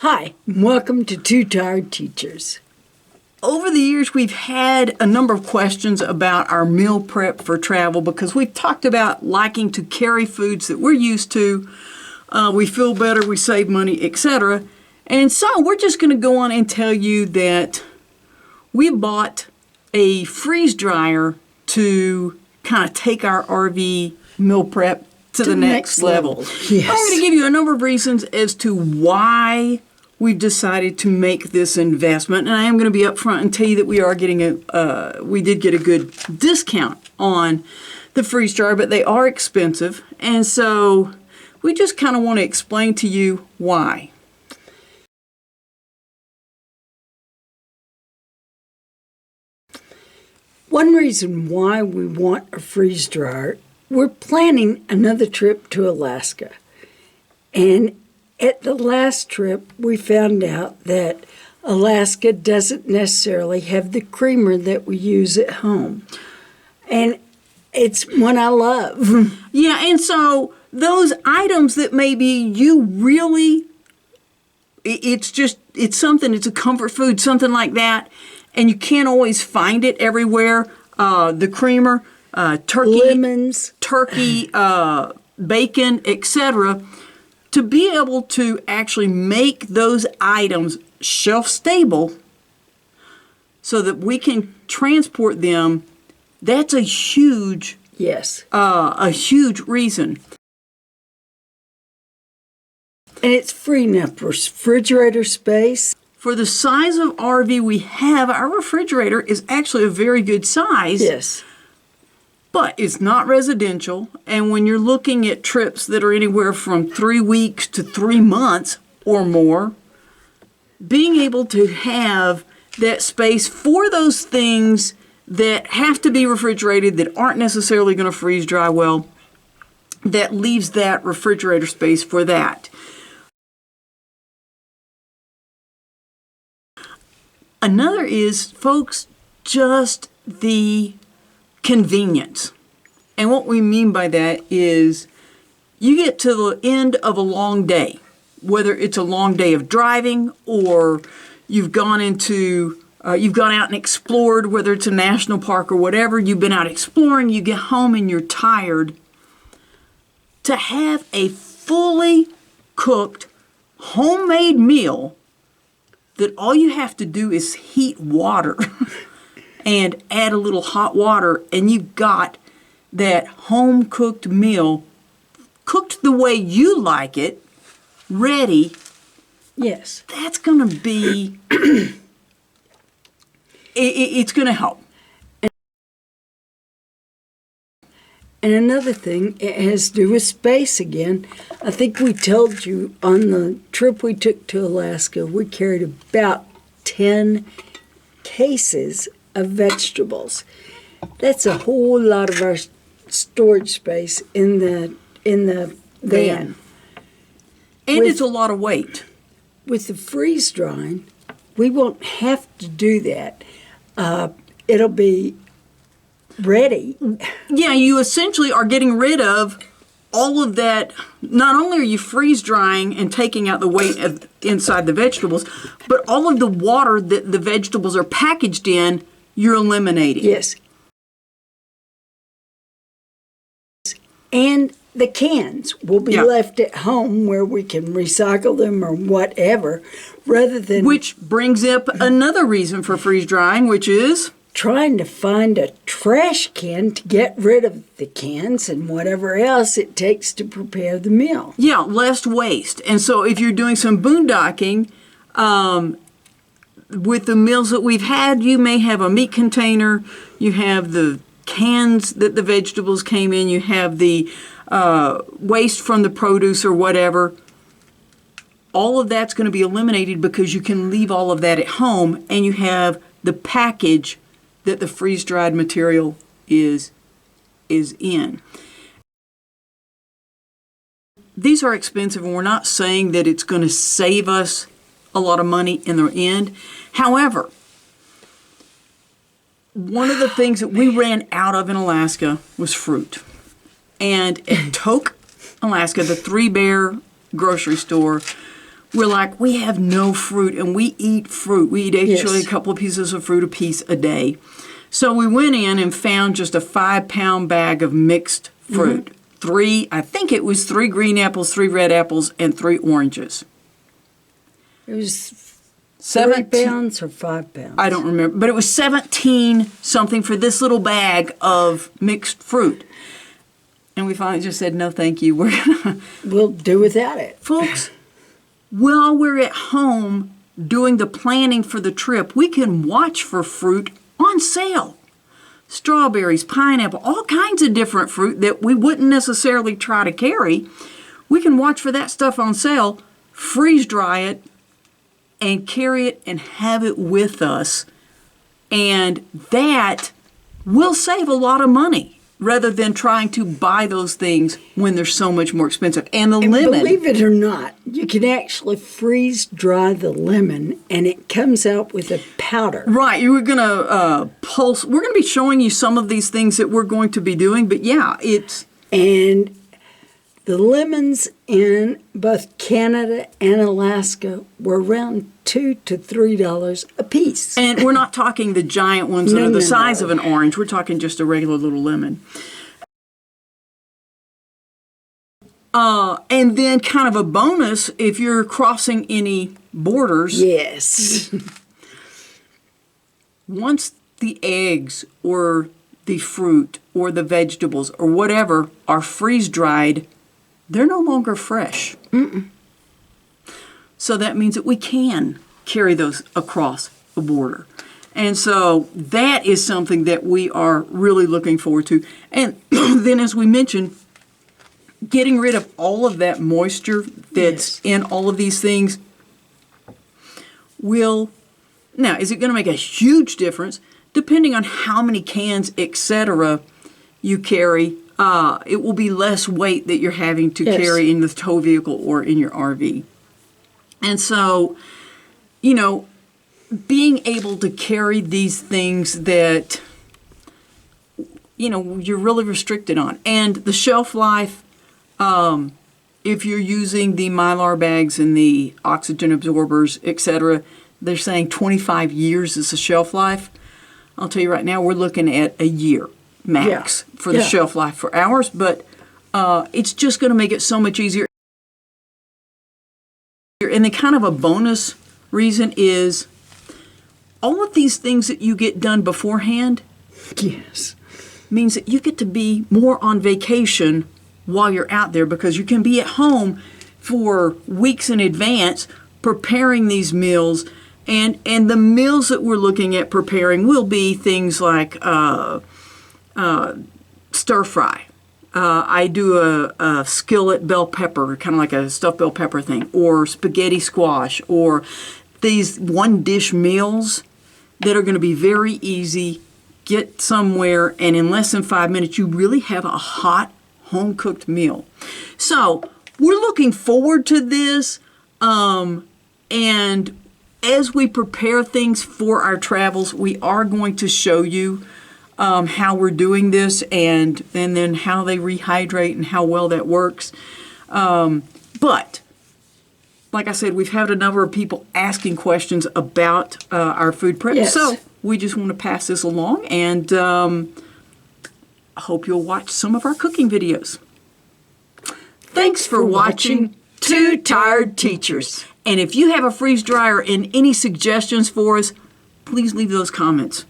Hi, and welcome to Two Tired Teachers. Over the years, we've had a number of questions about our meal prep for travel because we've talked about liking to carry foods that we're used to. We feel better, we save money, etc. And so we're just going to go on and tell you that we bought a freeze dryer to kind of take our RV meal prep to the next level. Yes. I'm going to give you a number of reasons as to why we've decided to make this investment, and I am going to be upfront and tell you that we are getting we did get a good discount on the freeze dryer, but they are expensive, and so we just kind of want to explain to you why. One reason why we want a freeze dryer, we're planning another trip to Alaska, and at the last trip, we found out that Alaska doesn't necessarily have the creamer that we use at home. And it's one I love. Yeah, and so those items that maybe you really, it's something, it's a comfort food, something like that, and you can't always find it everywhere. The creamer, turkey, lemons, turkey, bacon, etc., to be able to actually make those items shelf stable so that we can transport them, that's a huge, yes, a huge reason. And it's freeing up refrigerator space. For the size of RV we have, our refrigerator is actually a very good size. Yes. But it's not residential, and when you're looking at trips that are anywhere from 3 weeks to 3 months or more, being able to have that space for those things that have to be refrigerated, that aren't necessarily going to freeze dry well, that leaves that refrigerator space for that. Another is, folks, just the convenience. And what we mean by that is you get to the end of a long day, whether it's a long day of driving or you've gone out and explored, whether it's a national park or whatever, you've been out exploring, you get home and you're tired. To have a fully cooked, homemade meal that all you have to do is heat water and add a little hot water, and you've got that home-cooked meal, cooked the way you like it, ready. Yes. That's going to be, it's going to help. And another thing, it has to do with space again. I think we told you on the trip we took to Alaska, we carried about 10 cases of vegetables. That's a whole lot of our storage space in the van. And it's a lot of weight. With the freeze drying, we won't have to do that. It'll be ready. Yeah, you essentially are getting rid of all of that. Not only are you freeze drying and taking out the weight inside the vegetables, but all of the water that the vegetables are packaged in, you're eliminating. Yes. And the cans will be left at home where we can recycle them or whatever, rather than... Which brings up another reason for freeze drying, which is... trying to find a trash can to get rid of the cans and whatever else it takes to prepare the meal. Yeah, less waste. And so if you're doing some boondocking, with the meals that we've had, you may have a meat container, you have the cans that the vegetables came in, you have the waste from the produce or whatever. All of that's going to be eliminated because you can leave all of that at home, and you have the package that the freeze-dried material is in. These are expensive, and we're not saying that it's going to save us a lot of money in the end. However, one of the things that we ran out of in Alaska was fruit. And at Tok, Alaska, the Three Bear grocery store, we're like, we have no fruit, and we eat fruit. We eat actually Yes. a couple of pieces of fruit apiece a day. So we went in and found just a 5-pound bag of mixed fruit. I think it was 3 green apples, 3 red apples, and 3 oranges. It was 3 17 pounds or 5 pounds? I don't remember, but it was 17 something for this little bag of mixed fruit. And we finally just said, no, thank you. We're gonna, We'll do without it. folks, while we're at home doing the planning for the trip, we can watch for fruit on sale. Strawberries, pineapple, all kinds of different fruit that we wouldn't necessarily try to carry. We can watch for that stuff on sale, freeze dry it, and carry it and have it with us. And that will save a lot of money rather than trying to buy those things when they're so much more expensive. And the lemon. Believe it or not, you can actually freeze dry the lemon and it comes out with a powder. Right, you were going to pulse. We're going to be showing you some of these things that we're going to be doing, but yeah, it's... And the lemons in both Canada and Alaska were around $2 to $3 a piece. And we're not talking the giant ones that No, are the no, size no. of an orange. We're talking just a regular little lemon. And then kind of a bonus, if you're crossing any borders, Yes. once the eggs or the fruit or the vegetables or whatever are freeze-dried, they're no longer fresh. So that means that we can carry those across the border. And so that is something that we are really looking forward to. And then, as we mentioned, getting rid of all of that moisture that's in all of these things will... Now, is it going to make a huge difference? Depending on how many cans, etc., you carry, it will be less weight that you're having to Yes. carry in the tow vehicle or in your RV. And so, you know, being able to carry these things that, you know, you're really restricted on. And the shelf life, if you're using the Mylar bags and the oxygen absorbers, etc., they're saying 25 years is the shelf life. I'll tell you right now, we're looking at a year max for the shelf life for ours, but it's just going to make it so much easier. And then kind of a bonus reason is all of these things that you get done beforehand Yes. means that you get to be more on vacation while you're out there, because you can be at home for weeks in advance preparing these meals. And the meals that we're looking at preparing will be things like stir fry. I do a skillet bell pepper, kind of like a stuffed bell pepper thing, or spaghetti squash, or these one-dish meals that are going to be very easy. Get somewhere, and in less than 5 minutes, you really have a hot, home-cooked meal. So we're looking forward to this, and as we prepare things for our travels, we are going to show you how we're doing this, and then how they rehydrate and how well that works. But like I said, we've had a number of people asking questions about our food prep. Yes. So we just want to pass this along, and I hope you'll watch some of our cooking videos. Thanks for watching Two Tired Teachers. And if you have a freeze dryer and any suggestions for us, please leave those comments.